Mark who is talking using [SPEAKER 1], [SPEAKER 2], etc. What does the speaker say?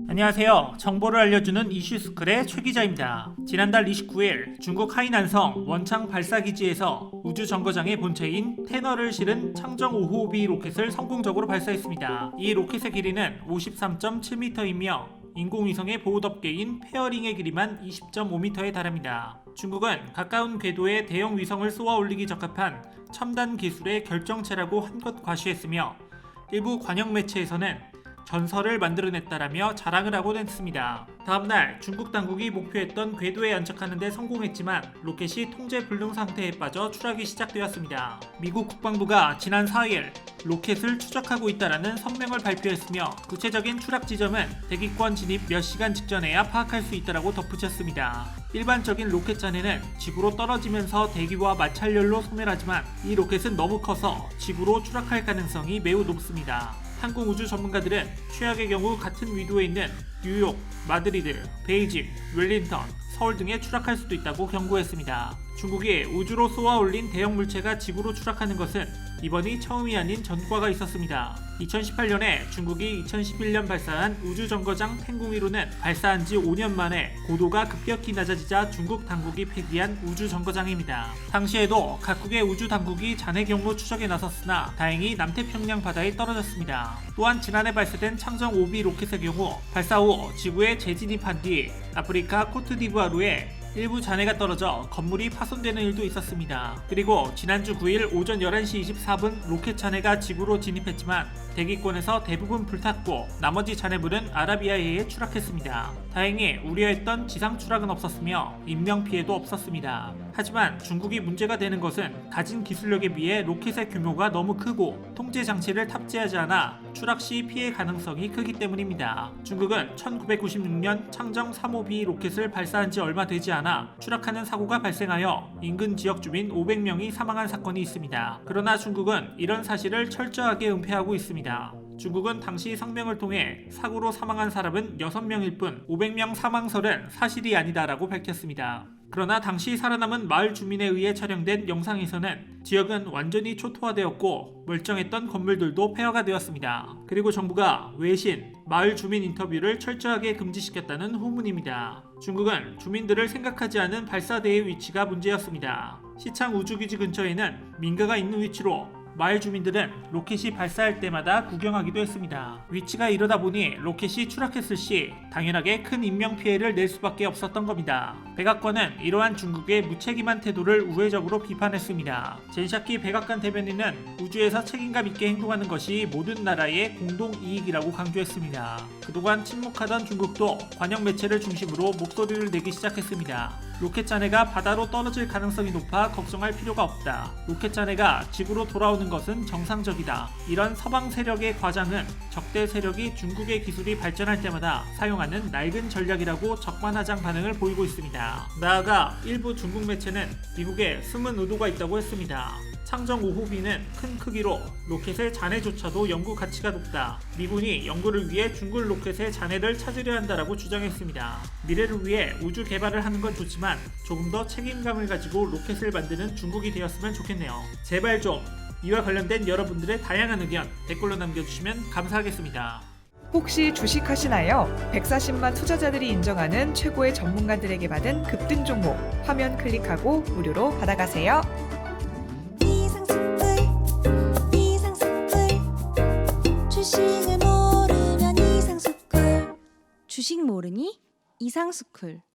[SPEAKER 1] 안녕하세요. 정보를 알려주는 이슈스쿨의 최 기자입니다. 지난달 29일 중국 하이난성 원창 발사기지에서 우주정거장의 본체인 테너를 실은 창정 5호B 로켓을 성공적으로 발사했습니다. 이 로켓의 길이는 53.7m이며 인공위성의 보호덮개인 페어링의 길이만 20.5m에 달합니다. 중국은 가까운 궤도에 대형 위성을 쏘아 올리기 적합한 첨단 기술의 결정체라고 한껏 과시했으며 일부 관영 매체에서는 전설을 만들어냈다라며 자랑을 하고 냈습니다. 다음날 중국 당국이 목표했던 궤도에 안착하는 데 성공했지만 로켓이 통제 불능 상태에 빠져 추락이 시작되었습니다. 미국 국방부가 지난 4일 로켓을 추적하고 있다라는 성명을 발표했으며 구체적인 추락 지점은 대기권 진입 몇 시간 직전에야 파악할 수 있다라고 덧붙였습니다. 일반적인 로켓 잔해는 지구로 떨어지면서 대기와 마찰열로 소멸하지만 이 로켓은 너무 커서 지구로 추락할 가능성이 매우 높습니다. 항공우주 전문가들은 최악의 경우 같은 위도에 있는 뉴욕, 마드리드, 베이징, 웰링턴, 서울 등에 추락할 수도 있다고 경고했습니다. 중국이 우주로 쏘아 올린 대형 물체가 지구로 추락하는 것은 이번이 처음이 아닌 전과가 있었습니다. 2018년에 중국이 2011년 발사한 우주정거장 탱궁1호는 발사한 지 5년 만에 고도가 급격히 낮아지자 중국 당국이 폐기한 우주정거장입니다. 당시에도 각국의 우주 당국이 잔해 경로 추적에 나섰으나 다행히 남태평양 바다에 떨어졌습니다. 또한 지난해 발사된 창정 5B 로켓의 경우 발사 후 지구에 재진입한 뒤 아프리카 코트디부아르에 일부 잔해가 떨어져 건물이 파손되는 일도 있었습니다. 그리고 지난주 9일 오전 11시 24분 로켓 잔해가 지구로 진입했지만 대기권에서 대부분 불탔고 나머지 잔해물은 아라비아해에 추락했습니다. 다행히 우려했던 지상 추락은 없었으며 인명피해도 없었습니다. 하지만 중국이 문제가 되는 것은 가진 기술력에 비해 로켓의 규모가 너무 크고 통제 장치를 탑재하지 않아 추락 시 피해 가능성이 크기 때문입니다. 중국은 1996년 창정 3호B 로켓을 발사한 지 얼마 되지 않아 추락하는 사고가 발생하여 인근 지역 주민 500명이 사망한 사건이 있습니다. 그러나 중국은 이런 사실을 철저하게 은폐하고 있습니다. 중국은 당시 성명을 통해 사고로 사망한 사람은 6명일 뿐 500명 사망설은 사실이 아니다라고 밝혔습니다. 그러나 당시 살아남은 마을 주민에 의해 촬영된 영상에서는 지역은 완전히 초토화되었고 멀쩡했던 건물들도 폐허가 되었습니다. 그리고 정부가 외신, 마을 주민 인터뷰를 철저하게 금지시켰다는 후문입니다. 중국은 주민들을 생각하지 않은 발사대의 위치가 문제였습니다. 시창 우주기지 근처에는 민가가 있는 위치로 마을 주민들은 로켓이 발사할 때마다 구경하기도 했습니다. 위치가 이러다 보니 로켓이 추락했을 시 당연하게 큰 인명피해를 낼 수밖에 없었던 겁니다. 백악관은 이러한 중국의 무책임한 태도를 우회적으로 비판했습니다. 젠샤키 백악관 대변인은 우주에서 책임감 있게 행동하는 것이 모든 나라의 공동 이익이라고 강조했습니다. 그동안 침묵하던 중국도 관영 매체를 중심으로 목소리를 내기 시작했습니다. 로켓 잔해가 바다로 떨어질 가능성이 높아 걱정할 필요가 없다. 로켓 잔해가 지구로 돌아오는 것은 정상적이다. 이런 서방 세력의 과장은 적대 세력이 중국의 기술이 발전할 때마다 사용하는 낡은 전략이라고 적반하장 반응을 보이고 있습니다. 나아가 일부 중국 매체는 미국에 숨은 의도가 있다고 했습니다. 창정 5호B는 큰 크기로 로켓의 잔해조차도 연구 가치가 높다. 미군이 연구를 위해 중국 로켓의 잔해를 찾으려 한다라고 주장했습니다. 미래를 위해 우주 개발을 하는 건 좋지만 조금 더 책임감을 가지고 로켓을 만드는 중국이 되었으면 좋겠네요. 제발 좀 이와 관련된 여러분들의 다양한 의견 댓글로 남겨주시면 감사하겠습니다.
[SPEAKER 2] 혹시 주식하시나요? 140만 투자자들이 인정하는 최고의 전문가들에게 받은 급등 종목 화면 클릭하고 무료로 받아가세요.
[SPEAKER 3] 주식을 모르면 이상스쿨. 주식 모르니? 이상스쿨.